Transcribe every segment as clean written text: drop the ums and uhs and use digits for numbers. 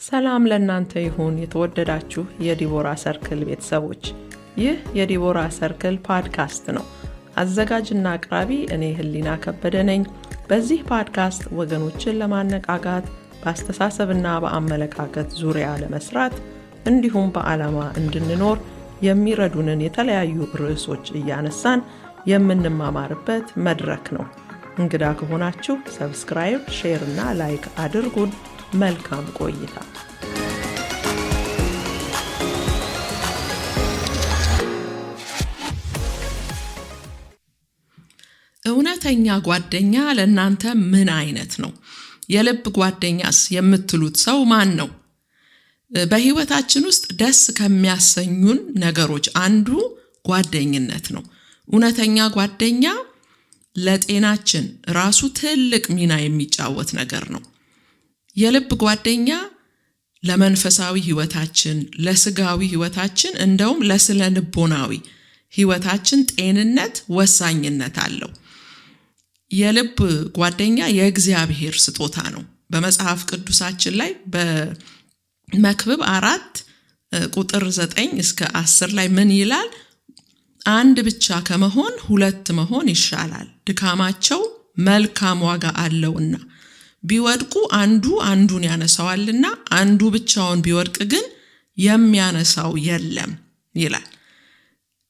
ሰላም ለእናንተ ይሁን የተወደዳችሁ የዲቦራ ሰርክል ቤተሰቦች። ይህ የዲቦራ ሰርክል ፖድካስት ነው። አዘጋጅና አቅራቢ እኔ ህሊና ከበደ ነኝ። በዚህ ፖድካስት ወገኖችን ለማነቃቃት በአስተሳሰብና በአመለካከት ዙሪያ ለመስራት እንዲሁም በዓላማ እንድንኖር የሚረዱንን የተለያዩ ርዕሶች እያነሳን የምንማማርበት መድረክ ነው። እንግዳ ከሆናችሁ ሰብስክራይብ፣ ሼር እና ላይክ አድርጉን። መልካም ቆይታ። እውነተኛ ጓደኛ ለእናንተ ምን አይነት ነው? የልብ ጓደኛስ የምትሉት ሰው ማን ነው? በህይወታችን ውስጥ ደስ ከሚያሰኙን ነገሮች አንዱ ጓደኝነት ነው። እውነተኛ ጓደኛ ለጤናችን ራሱ ትልቅ ሚና የሚጫወት ነገር ነው። የልብ ጓደኛ ለመንፈሳዊ ህይወታችን፣ ለስጋዊ ህይወታችን፣ እንደውም ለስነ ልቦናዊ ህይወታችን ጤንነት ወሳኝነት አለው። የልብ ጓደኛ የእግዚአብሔር ስጦታ ነው። በመጽሐፍ ቅዱሳችን ላይ በመክብብ 4 ቁጥር 9 እስከ 10 ላይ ምን ይላል? አንድ ብቻ ከመሆን ሁለት መሆን ይሻላል፣ ድካማቸው መልካም ዋጋ አለውና ቢወድቁ አንዱ አንዱን ያነሳዋልና አንዱ ብቻውን ቢወድቅ ግን የሚያነሳው የለም ይላል።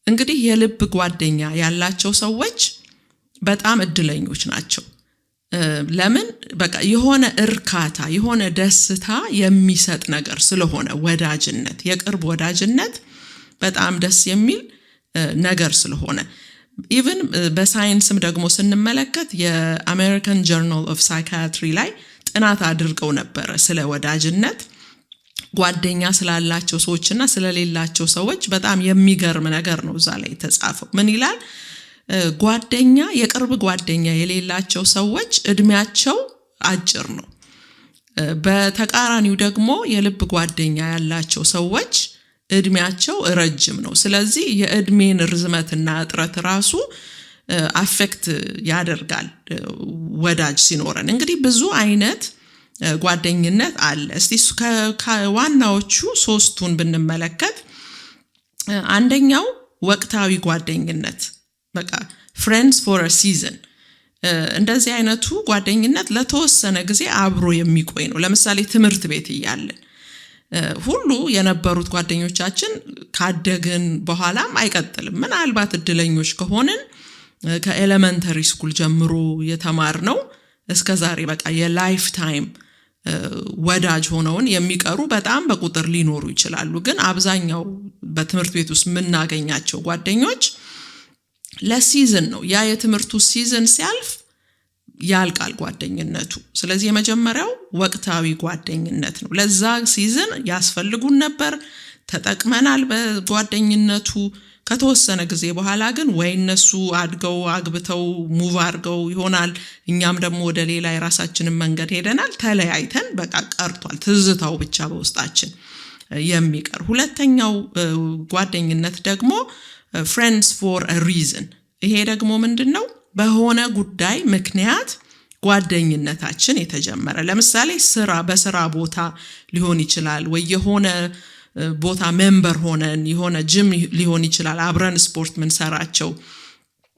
እንግዲህ የልብ ጓደኛ ያላቸው ሰዎች በጣም እድለኞች ናቸው። ለምን? በቃ የሆነ እርካታ፣ የሆነ ደስታ የሚሰጥ ነገር ስለሆነ ወዳጅነት፣ የቅርብ ወዳጅነት በጣም ደስ የሚል ነገር ስለሆነ ኢቭን በሳይንስም ደግሞ ስንመለከት የአሜሪካን ጆርናል ኦፍ ሳይካትሪ ላይ ጥናት አድርገው ነበረ ስለ ወዳጅነት፣ ጓደኛ ስላላቸው ሰዎችና ስለሌላቸው ሰዎች። በጣም የሚገርም ነገር ነው እዛ ላይ የተጻፈው። ምን ይላል? ጓደኛ የቅርብ ጓደኛ የሌላቸው ሰዎች እድሜያቸው አጭር ነው። በተቃራኒው ደግሞ የልብ ጓደኛ ያላቸው ሰዎች እድሜያቸው ረጅም ነው። ስለዚህ የእድሜን ርዝመትና እጥረት ራሱ አፌክት ያደርጋል ወዳጅ ሲኖረን። እንግዲህ ብዙ አይነት ጓደኝነት አለ። እስቲ ከዋናዎቹ 3ቱን ብንመለከት፣ አንደኛው ወቅታዊ ጓደኝነት፣ በቃ friends for a season። እንደዚህ አይነቱ ጓደኝነት ለተወሰነ ጊዜ አብሮ የሚቆይ ነው። ለምሳሌ ትምህርት ቤት እያለን ሁሉ የነበሩት ጓደኞቻችን ካደግን በኋላም አይቀጥልም። ምናልባት እድለኞች ከሆንን ከኤሌመንተሪ ስኩል ጀምሮ የተማርነው እስከ ዛሬ በቃ የላይፍ ታይም ወዳጅ ሆነውን የሚቀሩ በጣም በቁጥር ሊኖሩ ይችላሉ። ግን አብዛኛው በትምህርት ቤት ውስጥ የምናገኛቸው ጓደኞች ለሲዝን ነው። ያ የትምህርቱ ሲዝን ሲያልፍ ያልቃል ጓደኝነቱ። ስለዚህ የመጀመሪያው ወቅታዊ ጓደኝነት ነው። ለዛ ሲዝን ያስፈልጉን ነበር፣ ተጠቅመናል በጓደኝነቱ። ከተወሰነ ጊዜ በኋላ ግን ወይ እነሱ አድገው አግብተው ሙቭ አድርገው ይሆናል፣ እኛም ደግሞ ወደ ሌላ የራሳችንን መንገድ ሄደናል፣ ተለያይተን በቃ ቀርቷል። ትዝታው ብቻ በውስጣችን የሚቀር። ሁለተኛው ጓደኝነት ደግሞ friends for a reason። ይሄ ደግሞ ምንድን ነው? በሆነ ጉዳይ ምክንያት ጓደኝነታችን የተጀመረ። ለምሳሌ በስራ ቦታ ሊሆን ይችላል፣ ወይ የሆነ ቦታ ሜምበር ሆነን የሆነ ጂም ሊሆን ይችላል፣ አብረን ስፖርት ምንሰራቸው፣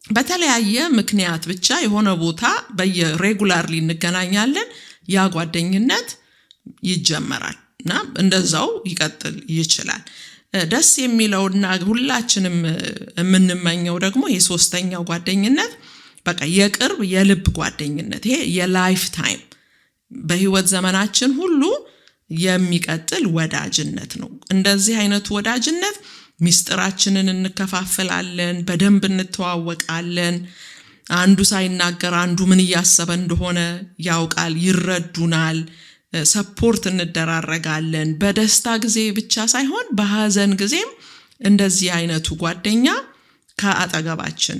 በተለያየ ምክንያት ብቻ የሆነ ቦታ በየሬጉላርሊ እንገናኛለን። ያ ጓደኝነት ይጀመራል እና እንደዛው ይቀጥል ይችላል። ደስ የሚለውና ሁላችንም የምንመኘው ደግሞ የሶስተኛው ጓደኝነት በቃ የቅርብ የልብ ጓደኝነት። ይሄ የላይፍ ታይም በህይወት ዘመናችን ሁሉ የሚቀጥል ወዳጅነት ነው። እንደዚህ አይነቱ ወዳጅነት ሚስጥራችንን እንከፋፈላለን፣ በደንብ እንተዋወቃለን። አንዱ ሳይናገር አንዱ ምን እያሰበ እንደሆነ ያውቃል፣ ይረዱናል፣ ሰፖርት እንደራረጋለን። በደስታ ጊዜ ብቻ ሳይሆን በሐዘን ጊዜም እንደዚህ አይነቱ ጓደኛ ከአጠገባችን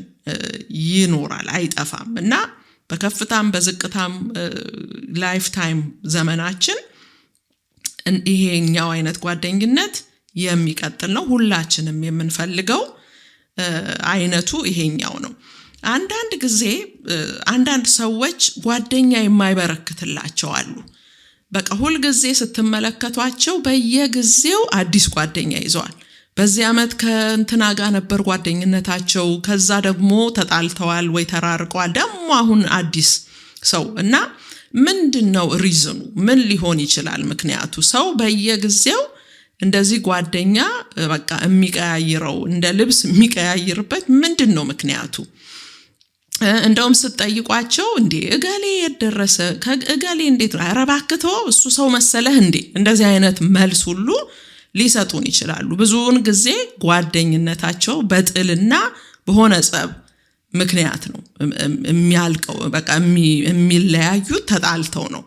ይኖራል፣ አይጠፋም እና በከፍታም በዝቅታም ላይፍ ታይም ዘመናችን ይሄኛው አይነት ጓደኝነት የሚቀጥል ነው። ሁላችንም የምንፈልገው አይነቱ ይሄኛው ነው። አንዳንድ ጊዜ አንዳንድ ሰዎች ጓደኛ የማይበረክትላቸው አሉ። በቃ ሁል ጊዜ ስትመለከቷቸው በየጊዜው አዲስ ጓደኛ ይዘዋል። በዚህ ዓመት ከእንትና ጋር ነበር ጓደኝነታቸው፣ ከዛ ደግሞ ተጣልተዋል ወይ ተራርቀዋል፣ ደግሞ አሁን አዲስ ሰው እና ምንድነው ሪዝኑ? ምን ሊሆን ይችላል ምክንያቱ? ሰው በየጊዜው እንደዚህ ጓደኛ በቃ የሚቀያይረው እንደ ልብስ የሚቀያይርበት ምንድነው ምክንያቱ? እንደውም ስትጠይቋቸው እንዴ እገሌ የደረሰ ከእገሌ እንዴት ነው አረባክቶ እሱ ሰው መሰለህ እንዴ? እንደዚህ አይነት መልስ ሁሉ ሊሰጡን ይችላሉ። ብዙውን ጊዜ ጓደኝነታቸው በጥልና በሆነ ጸብ ምክንያት ነው የሚያልቀው። በቃ የሚለያዩት ተጣልተው ነው።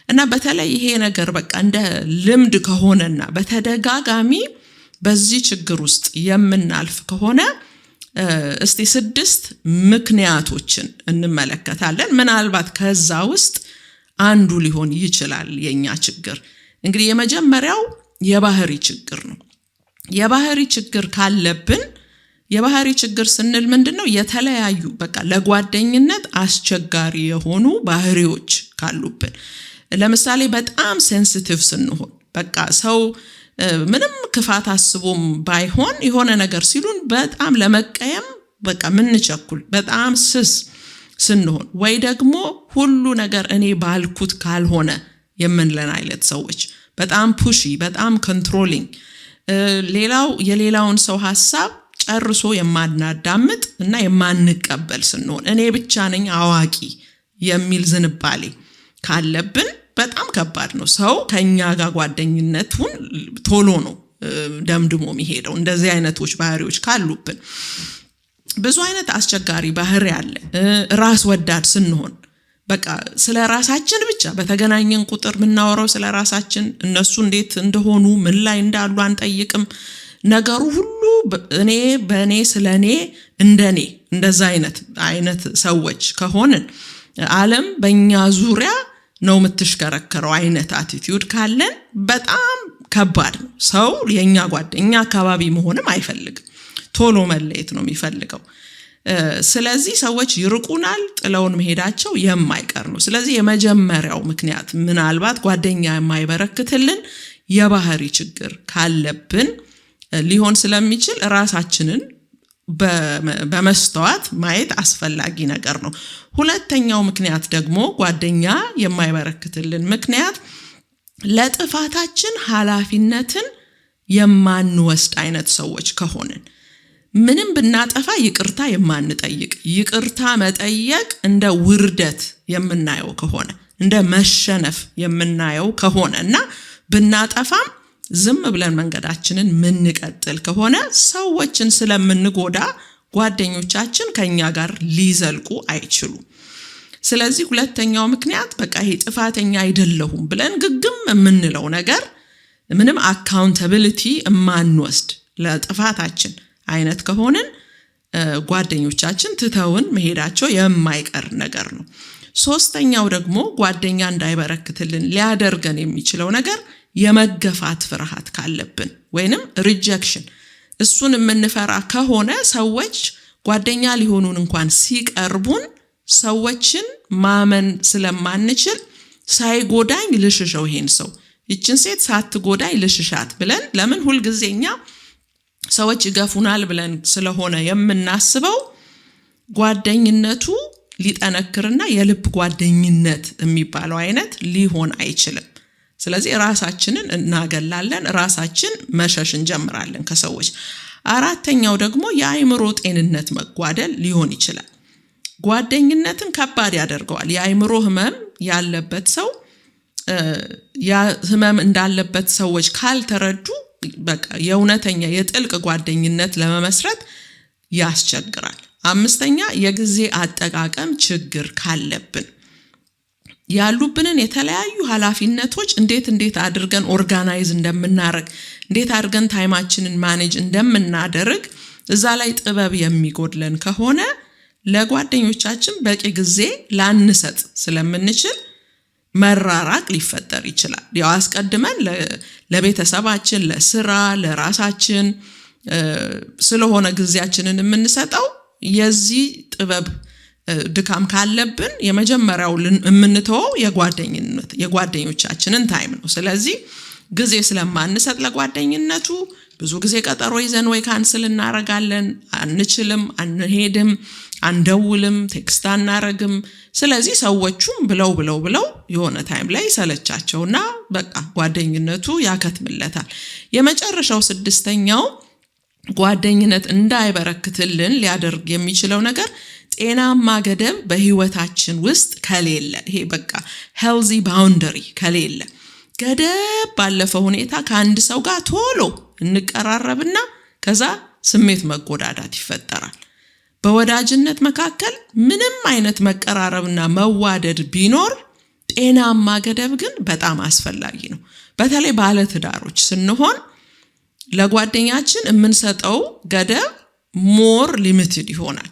እና በተለይ ይሄ ነገር በቃ እንደ ልምድ ከሆነና በተደጋጋሚ በዚህ ችግር ውስጥ የምናልፍ ከሆነ እስቲ 6 ምክንያቶችን እንመለከታለን። ምናልባት ከዛ ውስጥ አንዱ ሊሆን ይችላል የኛ ችግር። እንግዲህ የመጀመሪያው የባህሪ ችግር ነው። የባህሪ ችግር ካለብን፣ የባህሪ ችግር ስንል ምንድነው? የተለያዩ በቃ ለጓደኝነት አስቸጋሪ የሆኑ ባህሪዎች ካሉብን። ለምሳሌ በጣም ሴንሲቲቭ ስንሆን፣ በቃ ሰው ምንም ክፋት አስቦም ባይሆን የሆነ ነገር ሲሉን በጣም ለመቀየም በቃ ምንቸኩል፣ በጣም ስስ ስንሆን፣ ወይ ደግሞ ሁሉ ነገር እኔ ባልኩት ካልሆነ የምንለን አይነት ሰዎች፣ በጣም ፑሺ፣ በጣም ኮንትሮሊንግ፣ ሌላው የሌላውን ሰው ሐሳብ ጨርሶ የማናዳምጥ እና የማንቀበል ስንሆን፣ እኔ ብቻ ነኝ አዋቂ የሚል ዝንባሌ ካለብን በጣም ከባድ ነው። ሰው ከኛ ጋር ጓደኝነቱን ቶሎ ነው ደምድሞ የሚሄደው እንደዚህ አይነቶች ባህሪዎች ካሉብን። ብዙ አይነት አስቸጋሪ ባህሪ አለ። ራስ ወዳድ ስንሆን፣ በቃ ስለ ራሳችን ብቻ በተገናኘን ቁጥር የምናወራው ስለ ራሳችን፣ እነሱ እንዴት እንደሆኑ ምን ላይ እንዳሉ አንጠይቅም። ነገሩ ሁሉ እኔ በእኔ ስለኔ እንደኔ እንደዛ አይነት ሰዎች ከሆንን ዓለም በእኛ ዙሪያ ነው የምትሽከረከረው አይነት አቲቲዩድ ካለን በጣም ከባድ ነው። ሰው የኛ ጓደኛ አካባቢ መሆንም አይፈልግም፣ ቶሎ መለየት ነው የሚፈልገው። ስለዚህ ሰዎች ይርቁናል፣ ጥለውን መሄዳቸው የማይቀር ነው። ስለዚህ የመጀመሪያው ምክንያት ምናልባት ጓደኛ የማይበረክትልን የባህሪ ችግር ካለብን ሊሆን ስለሚችል ራሳችንን በመስተዋት ማየት አስፈላጊ ነገር ነው። ሁለተኛው ምክንያት ደግሞ ጓደኛ የማይበረክትልን ምክንያት ለጥፋታችን ኃላፊነትን የማንወስድ አይነት ሰዎች ከሆንን፣ ምንም ብናጠፋ ይቅርታ የማንጠይቅ፣ ይቅርታ መጠየቅ እንደ ውርደት የምናየው ከሆነ፣ እንደ መሸነፍ የምናየው ከሆነ እና ብናጠፋም ዝም ብለን መንገዳችንን ምንቀጥል ከሆነ ሰዎችን ስለምንጎዳ ጓደኞቻችን ከኛ ጋር ሊዘልቁ አይችሉም። ስለዚህ ሁለተኛው ምክንያት በቃ ይሄ ጥፋተኛ አይደለሁም ብለን ግግም የምንለው ነገር፣ ምንም አካውንታቢሊቲ የማንወስድ ለጥፋታችን አይነት ከሆንን ጓደኞቻችን ትተውን መሄዳቸው የማይቀር ነገር ነው። ሶስተኛው ደግሞ ጓደኛ እንዳይበረክትልን ሊያደርገን የሚችለው ነገር የመገፋት ፍርሃት ካለብን ወይንም ሪጀክሽን፣ እሱን የምንፈራ ከሆነ ሰዎች ጓደኛ ሊሆኑን እንኳን ሲቀርቡን ሰዎችን ማመን ስለማንችል ሳይጎዳኝ ልሽሸው ይሄን ሰው፣ ይችን ሴት ሳትጎዳኝ ልሽሻት ብለን ለምን ሁልጊዜኛ ሰዎች ይገፉናል ብለን ስለሆነ የምናስበው ጓደኝነቱ ሊጠነክርና የልብ ጓደኝነት የሚባለው አይነት ሊሆን አይችልም። ስለዚህ ራሳችንን እናገላለን፣ ራሳችን መሸሽ እንጀምራለን ከሰዎች። አራተኛው ደግሞ የአእምሮ ጤንነት መጓደል ሊሆን ይችላል። ጓደኝነትን ከባድ ያደርገዋል። የአእምሮ ህመም ያለበት ሰው ያ ህመም እንዳለበት ሰዎች ካልተረዱ በቃ የእውነተኛ የጥልቅ ጓደኝነት ለመመስረት ያስቸግራል። አምስተኛ የጊዜ አጠቃቀም ችግር ካለብን ያሉብንን የተለያዩ ኃላፊነቶች እንዴት አድርገን ኦርጋናይዝ እንደምናደርግ፣ እንዴት አድርገን ታይማችንን ማኔጅ እንደምናደርግ እዛ ላይ ጥበብ የሚጎድለን ከሆነ ለጓደኞቻችን በቂ ጊዜ ላንሰጥ ስለምንችል መራራቅ ሊፈጠር ይችላል። ያው አስቀድመን ለቤተሰባችን፣ ለስራ፣ ለራሳችን ስለሆነ ጊዜያችንን የምንሰጠው የዚህ ጥበብ ድካም ካለብን የመጀመሪያው የምንተወው የጓደኞቻችንን ታይም ነው። ስለዚህ ጊዜ ስለማንሰጥ ለጓደኝነቱ ብዙ ጊዜ ቀጠሮ ይዘን ወይ ካንስል እናረጋለን፣ አንችልም፣ አንሄድም፣ አንደውልም፣ ቴክስት አናረግም። ስለዚህ ሰዎቹም ብለው የሆነ ታይም ላይ ሰለቻቸውና በቃ ጓደኝነቱ ያከትምለታል። የመጨረሻው 6ኛው ጓደኝነት እንዳይበረክትልን ሊያደርግ የሚችለው ነገር ጤናማ ገደብ በህይወታችን ውስጥ ከሌለ፣ ይሄ በቃ ሄልዚ ባውንደሪ ከሌለ፣ ገደብ ባለፈ ሁኔታ ከአንድ ሰው ጋር ቶሎ እንቀራረብና ከዛ ስሜት መጎዳዳት ይፈጠራል። በወዳጅነት መካከል ምንም አይነት መቀራረብና መዋደድ ቢኖር ጤናማ ገደብ ግን በጣም አስፈላጊ ነው። በተለይ ባለትዳሮች ስንሆን ለጓደኛችን የምንሰጠው ገደብ ሞር ሊሚትድ ይሆናል።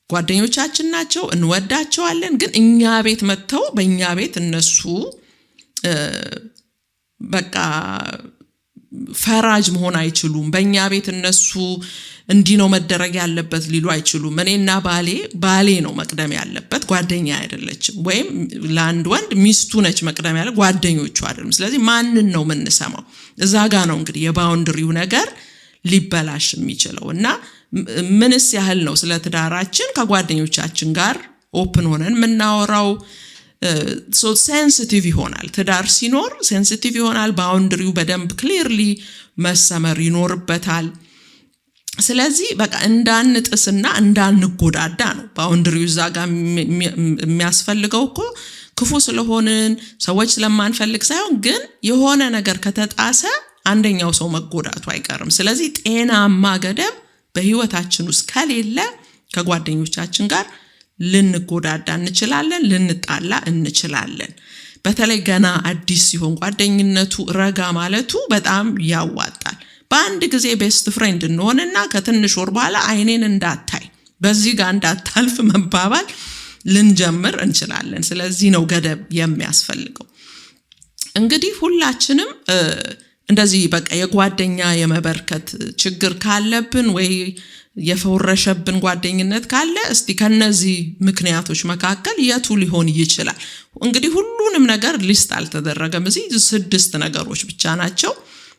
ጓደኞቻችን ናቸው፣ እንወዳቸዋለን። ግን እኛ ቤት መጥተው በእኛ ቤት እነሱ በቃ ፈራጅ መሆን አይችሉም። በእኛ ቤት እነሱ እንዲህ ነው መደረግ ያለበት ሊሉ አይችሉም። እኔና ባሌ ነው መቅደም ያለበት፣ ጓደኛ አይደለችም። ወይም ለአንድ ወንድ ሚስቱ ነች መቅደም ያለ፣ ጓደኞቹ አይደሉም። ስለዚህ ማንን ነው የምንሰማው? እዛ ጋ ነው እንግዲህ የባውንድሪው ነገር ሊበላሽ የሚችለው። እና ምንስ ያህል ነው ስለ ትዳራችን ከጓደኞቻችን ጋር ኦፕን ሆነን የምናወራው? ሴንሲቲቭ ይሆናል። ትዳር ሲኖር ሴንሲቲቭ ይሆናል። ባውንድሪው በደንብ ክሊርሊ መሰመር ይኖርበታል። ስለዚህ በቃ እንዳንጥስና እንዳንጎዳዳ ነው ባውንድሪው እዛ ጋር የሚያስፈልገው እኮ ክፉ ስለሆንን ሰዎች ስለማንፈልግ ሳይሆን፣ ግን የሆነ ነገር ከተጣሰ አንደኛው ሰው መጎዳቱ አይቀርም። ስለዚህ ጤናማ ገደብ በህይወታችን ውስጥ ከሌለ ከጓደኞቻችን ጋር ልንጎዳዳ እንችላለን፣ ልንጣላ እንችላለን። በተለይ ገና አዲስ ሲሆን ጓደኝነቱ ረጋ ማለቱ በጣም ያዋጣል። በአንድ ጊዜ ቤስት ፍሬንድ እንሆንና ከትንሽ ወር በኋላ አይኔን እንዳታይ በዚህ ጋር እንዳታልፍ መባባል ልንጀምር እንችላለን። ስለዚህ ነው ገደብ የሚያስፈልገው። እንግዲህ ሁላችንም እንደዚህ በቃ የጓደኛ የመበርከት ችግር ካለብን ወይ የፈወረሸብን ጓደኝነት ካለ እስቲ ከነዚህ ምክንያቶች መካከል የቱ ሊሆን ይችላል? እንግዲህ ሁሉንም ነገር ሊስት አልተደረገም። እዚህ 6 ነገሮች ብቻ ናቸው።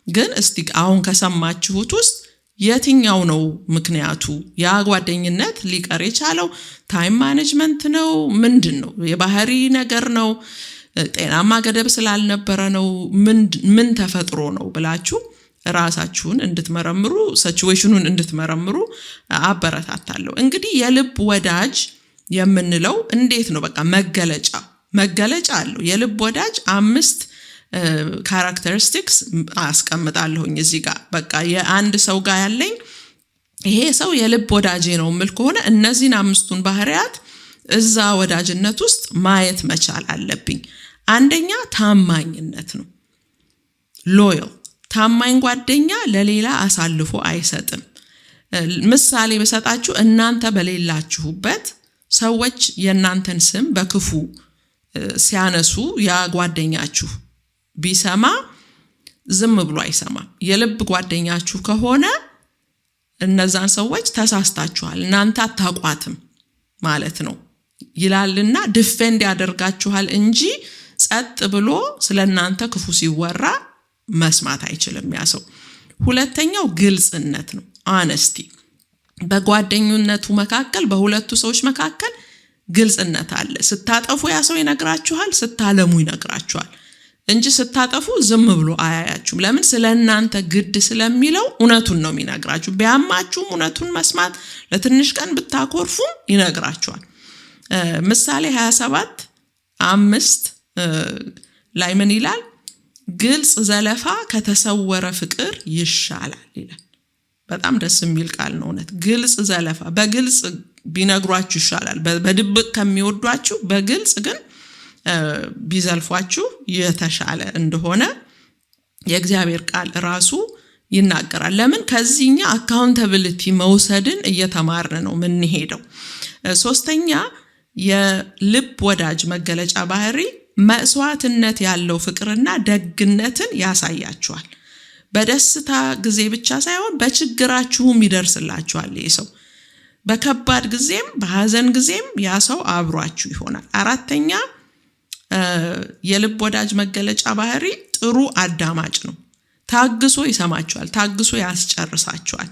ግን እስቲ አሁን ከሰማችሁት ውስጥ የትኛው ነው ምክንያቱ? ያ ጓደኝነት ሊቀር የቻለው ታይም ማኔጅመንት ነው? ምንድን ነው? የባህሪ ነገር ነው? ጤናማ ገደብ ስላልነበረ ነው? ምን ተፈጥሮ ነው ብላችሁ ራሳችሁን እንድትመረምሩ፣ ሲቹዌሽኑን እንድትመረምሩ አበረታታለሁ። እንግዲህ የልብ ወዳጅ የምንለው እንዴት ነው? በቃ መገለጫ አለው። የልብ ወዳጅ 5 ካራክተሪስቲክስ አስቀምጣለሁኝ እዚህ ጋር። በቃ የአንድ ሰው ጋር ያለኝ ይሄ ሰው የልብ ወዳጄ ነው የምል ከሆነ እነዚህን 5ቱን ባህሪያት እዛ ወዳጅነት ውስጥ ማየት መቻል አለብኝ። አንደኛ ታማኝነት ነው። ሎያል፣ ታማኝ ጓደኛ ለሌላ አሳልፎ አይሰጥም። ምሳሌ በሰጣችሁ እናንተ በሌላችሁበት ሰዎች የእናንተን ስም በክፉ ሲያነሱ ያ ጓደኛችሁ ቢሰማ ዝም ብሎ አይሰማም። የልብ ጓደኛችሁ ከሆነ እነዛን ሰዎች ተሳስታችኋል፣ እናንተ አታቋትም ማለት ነው ይላልና ዲፌንድ ያደርጋችኋል እንጂ ጸጥ ብሎ ስለናንተ ክፉ ሲወራ መስማት አይችልም ያ ሰው። ሁለተኛው ግልጽነት ነው፣ ሆነስቲ። በጓደኝነቱ መካከል በሁለቱ ሰዎች መካከል ግልጽነት አለ። ስታጠፉ ያ ሰው ይነግራችኋል፣ ስታለሙ ይነግራችኋል እንጂ ስታጠፉ ዝም ብሎ አያያችሁም። ለምን? ስለናንተ ግድ ስለሚለው እውነቱን ነው የሚነግራችሁ። ቢያማችሁም እውነቱን መስማት፣ ለትንሽ ቀን ብታኮርፉም ይነግራችኋል። ምሳሌ 27:5 ላይ ምን ይላል? ግልጽ ዘለፋ ከተሰወረ ፍቅር ይሻላል ይላል። በጣም ደስ የሚል ቃል ነው እውነት። ግልጽ ዘለፋ፣ በግልጽ ቢነግሯችሁ ይሻላል በድብቅ ከሚወዷችሁ። በግልጽ ግን ቢዘልፏችሁ የተሻለ እንደሆነ የእግዚአብሔር ቃል ራሱ ይናገራል። ለምን? ከዚህኛ አካውንታቢሊቲ መውሰድን እየተማርን ነው የምንሄደው። 3ኛ የልብ ወዳጅ መገለጫ ባህሪ መስዋዕትነት ያለው ፍቅርና ደግነትን ያሳያችኋል። በደስታ ጊዜ ብቻ ሳይሆን በችግራችሁም ይደርስላችኋል። ይህ ሰው በከባድ ጊዜም በሐዘን ጊዜም ያ ሰው አብሯችሁ ይሆናል። አራተኛ የልብ ወዳጅ መገለጫ ባህሪ ጥሩ አዳማጭ ነው። ታግሶ ይሰማችኋል፣ ታግሶ ያስጨርሳችኋል።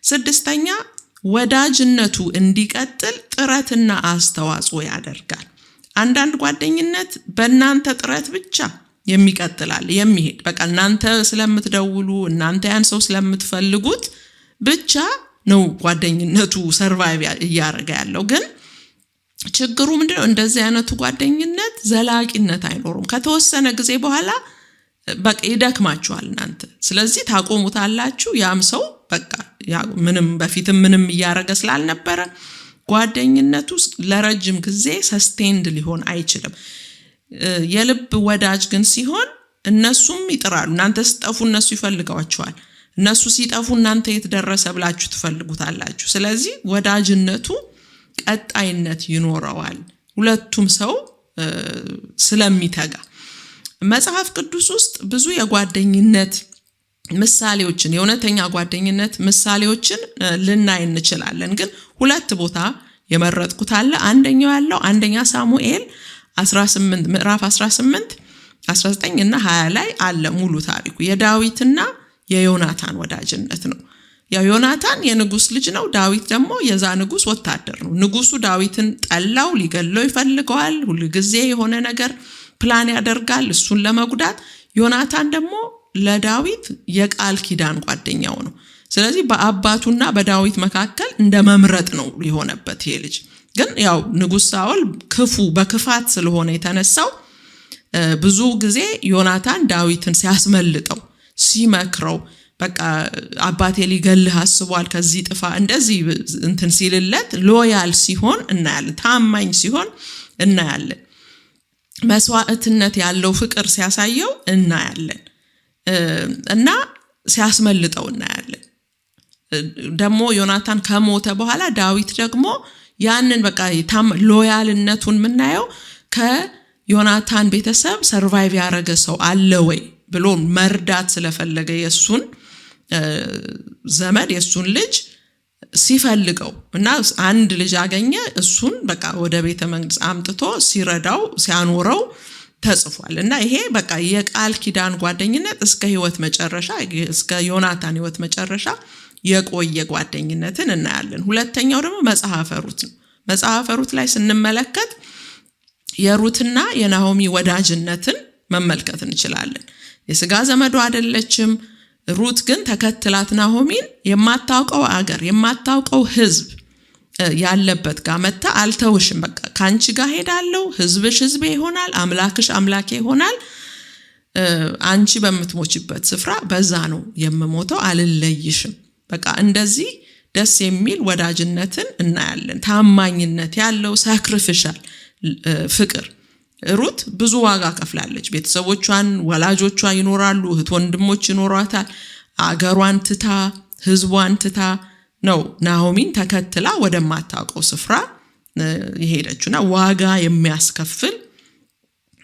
ስድስተኛ ወዳጅነቱ እንዲቀጥል ጥረትና አስተዋጽኦ ያደርጋል። አንዳንድ ጓደኝነት በእናንተ ጥረት ብቻ የሚቀጥላል የሚሄድ በቃ እናንተ ስለምትደውሉ እናንተ ያን ሰው ስለምትፈልጉት ብቻ ነው ጓደኝነቱ ሰርቫይቭ እያደረገ ያለው። ግን ችግሩ ምንድነው? እንደዚህ አይነቱ ጓደኝነት ዘላቂነት አይኖሩም። ከተወሰነ ጊዜ በኋላ በቃ ይደክማችኋል እናንተ። ስለዚህ ታቆሙታላችሁ። ያም ሰው በቃ ምንም በፊትም ምንም እያረገ ስላልነበረ ጓደኝነቱ ለረጅም ጊዜ ሰስቴንድ ሊሆን አይችልም። የልብ ወዳጅ ግን ሲሆን እነሱም ይጥራሉ። እናንተ ስጠፉ እነሱ ይፈልጋቸዋል። እነሱ ሲጠፉ እናንተ የት ደረሰ ብላችሁ ትፈልጉታላችሁ። ስለዚህ ወዳጅነቱ ቀጣይነት ይኖረዋል፣ ሁለቱም ሰው ስለሚተጋ። መጽሐፍ ቅዱስ ውስጥ ብዙ የጓደኝነት ምሳሌዎችን የእውነተኛ ጓደኝነት ምሳሌዎችን ልናይ እንችላለን። ግን ሁለት ቦታ የመረጥኩት አለ። አንደኛው ያለው አንደኛ ሳሙኤል 18 ምዕራፍ 18 19 እና 20 ላይ አለ ሙሉ ታሪኩ። የዳዊትና የዮናታን ወዳጅነት ነው። ያው ዮናታን የንጉስ ልጅ ነው፣ ዳዊት ደግሞ የዛ ንጉስ ወታደር ነው። ንጉሱ ዳዊትን ጠላው፣ ሊገለው ይፈልገዋል። ሁሉ ጊዜ የሆነ ነገር ፕላን ያደርጋል እሱን ለመጉዳት። ዮናታን ደግሞ ለዳዊት የቃል ኪዳን ጓደኛው ነው። ስለዚህ በአባቱና በዳዊት መካከል እንደ መምረጥ ነው የሆነበት ይሄ ልጅ። ግን ያው ንጉስ ሳኦል በክፋት ስለሆነ የተነሳው ብዙ ጊዜ ዮናታን ዳዊትን ሲያስመልጠው ሲመክረው በቃ አባቴ ሊገልህ አስቧል ከዚህ ጥፋ እንደዚህ እንትን ሲልለት ሎያል ሲሆን እናያለን፣ ታማኝ ሲሆን እናያለን፣ መስዋዕትነት ያለው ፍቅር ሲያሳየው እናያለን እና ሲያስመልጠው እናያለን። ደግሞ ዮናታን ከሞተ በኋላ ዳዊት ደግሞ ያንን በቃ ሎያልነቱን ምናየው ከዮናታን ቤተሰብ ሰርቫይቭ ያደረገ ሰው አለ ወይ ብሎ መርዳት ስለፈለገ የሱን ዘመድ የሱን ልጅ ሲፈልገው እና አንድ ልጅ አገኘ። እሱን በቃ ወደ ቤተ መንግስት አምጥቶ ሲረዳው ሲያኖረው ተጽፏል። እና ይሄ በቃ የቃል ኪዳን ጓደኝነት እስከ ህይወት መጨረሻ እስከ ዮናታን ህይወት መጨረሻ የቆየ ጓደኝነትን እናያለን። ሁለተኛው ደግሞ መጽሐፈ ሩት ነው። መጽሐፈ ሩት ላይ ስንመለከት የሩትና የናሆሚ ወዳጅነትን መመልከት እንችላለን። የሥጋ ዘመዱ አይደለችም። ሩት ግን ተከትላት ናሆሚን የማታውቀው አገር የማታውቀው ህዝብ ያለበት ጋር መጣ። አልተውሽም፣ በቃ ካንቺ ጋር ሄዳለሁ፣ ህዝብሽ ህዝቤ ይሆናል፣ አምላክሽ አምላኬ ይሆናል፣ አንቺ በምትሞችበት ስፍራ በዛ ነው የምሞተው፣ አልለይሽም። በቃ እንደዚህ ደስ የሚል ወዳጅነትን እናያለን። ታማኝነት ያለው ሳክሪፊሻል ፍቅር። ሩት ብዙ ዋጋ ከፍላለች። ቤተሰቦቿን ወላጆቿ ይኖራሉ፣ እህት ወንድሞች ይኖራታል። አገሯን ትታ ህዝቧን ትታ ነው ናሆሚን ተከትላ ወደማታውቀው ስፍራ የሄደችውና ዋጋ የሚያስከፍል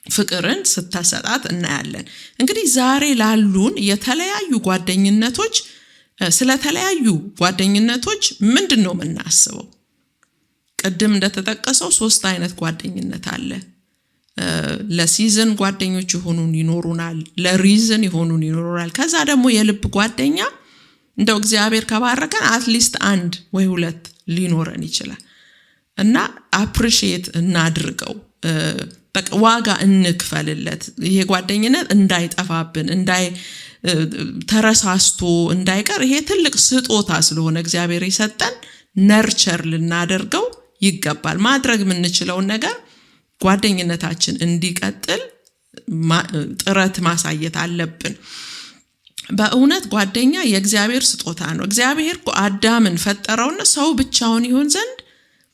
ፍቅርን ስተሰጣት እናያለን። እንግዲህ ዛሬ ላሉን የተለያዩ ጓደኝነቶች ስለተለያዩ ጓደኝነቶች ምንድነው የምናስበው? ቅድም እንደተጠቀሰው 3 አይነት ጓደኝነት አለ። ለሲዝን ጓደኞች የሆኑን ይኖሩናል፣ ለሪዝን የሆኑን ይኖሩናል። ከዛ ደግሞ የልብ ጓደኛ እንደው እግዚአብሔር ከባረከን አትሊስት 1 ወይ 2 ሊኖረን ይችላል እና አፕሪሺየት እናድርገው፣ በቃ ዋጋ እንክፈልለት። ይሄ ጓደኝነት እንዳይጠፋብን ተረሳስቶ እንዳይቀር ይሄ ትልቅ ስጦታ ስለሆነ እግዚአብሔር የሰጠን ነርቸር ልናደርገው ይገባል። ማድረግ የምንችለውን ነገር ጓደኝነታችን እንዲቀጥል ጥረት ማሳየት አለብን። በእውነት ጓደኛ የእግዚአብሔር ስጦታ ነው። እግዚአብሔር አዳምን ፈጠረውና ሰው ብቻውን ይሆን ዘንድ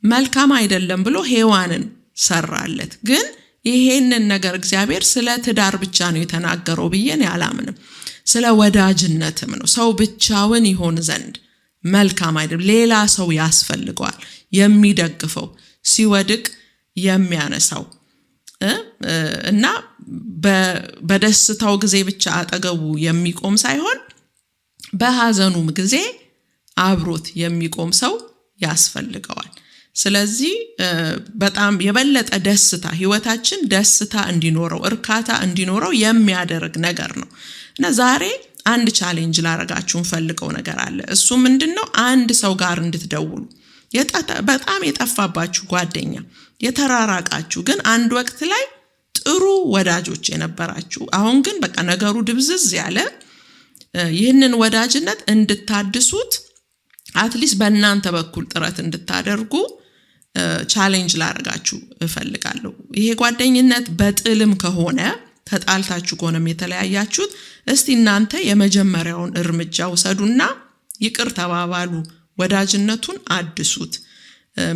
መልካም አይደለም ብሎ ሔዋንን ሰራለት። ግን ይሄንን ነገር እግዚአብሔር ስለ ትዳር ብቻ ነው የተናገረው ብዬ እኔ አላምንም። ስለ ወዳጅነትም ነው። ሰው ብቻውን ይሆን ዘንድ መልካም አይደለም፣ ሌላ ሰው ያስፈልገዋል፣ የሚደግፈው ሲወድቅ የሚያነሳው እና በደስታው ጊዜ ብቻ አጠገቡ የሚቆም ሳይሆን በሐዘኑም ጊዜ አብሮት የሚቆም ሰው ያስፈልገዋል። ስለዚህ በጣም የበለጠ ደስታ ህይወታችን ደስታ እንዲኖረው እርካታ እንዲኖረው የሚያደርግ ነገር ነው እና ዛሬ አንድ ቻሌንጅ ላረጋችሁ ፈልገው ነገር አለ። እሱ ምንድነው? አንድ ሰው ጋር እንድትደውሉ በጣም የጠፋባችሁ ጓደኛ የተራራቃችሁ ግን አንድ ወቅት ላይ ጥሩ ወዳጆች የነበራችሁ አሁን ግን በቃ ነገሩ ድብዝዝ ያለ ይህንን ወዳጅነት እንድታድሱት አትሊስት በእናንተ በኩል ጥረት እንድታደርጉ ቻሌንጅ ላረጋችሁ እፈልጋለሁ። ይሄ ጓደኝነት በጥልም ከሆነ ተጣልታችሁ ከሆነም የተለያያችሁት እስቲ እናንተ የመጀመሪያውን እርምጃ ውሰዱና ይቅር ተባባሉ፣ ወዳጅነቱን አድሱት።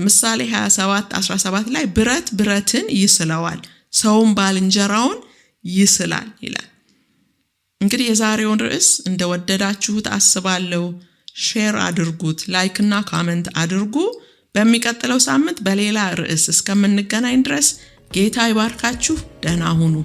ምሳሌ 27:17 ላይ ብረት ብረትን ይስለዋል፣ ሰውም ባልንጀራውን ይስላል ይላል። እንግዲህ የዛሬውን ርዕስ እንደወደዳችሁት አስባለሁ። ሼር አድርጉት፣ ላይክ እና ኮሜንት አድርጉ። በሚቀጥለው ሳምንት በሌላ ርዕስ እስከምንገናኝ ድረስ ጌታ ይባርካችሁ። ደህና ሁኑ።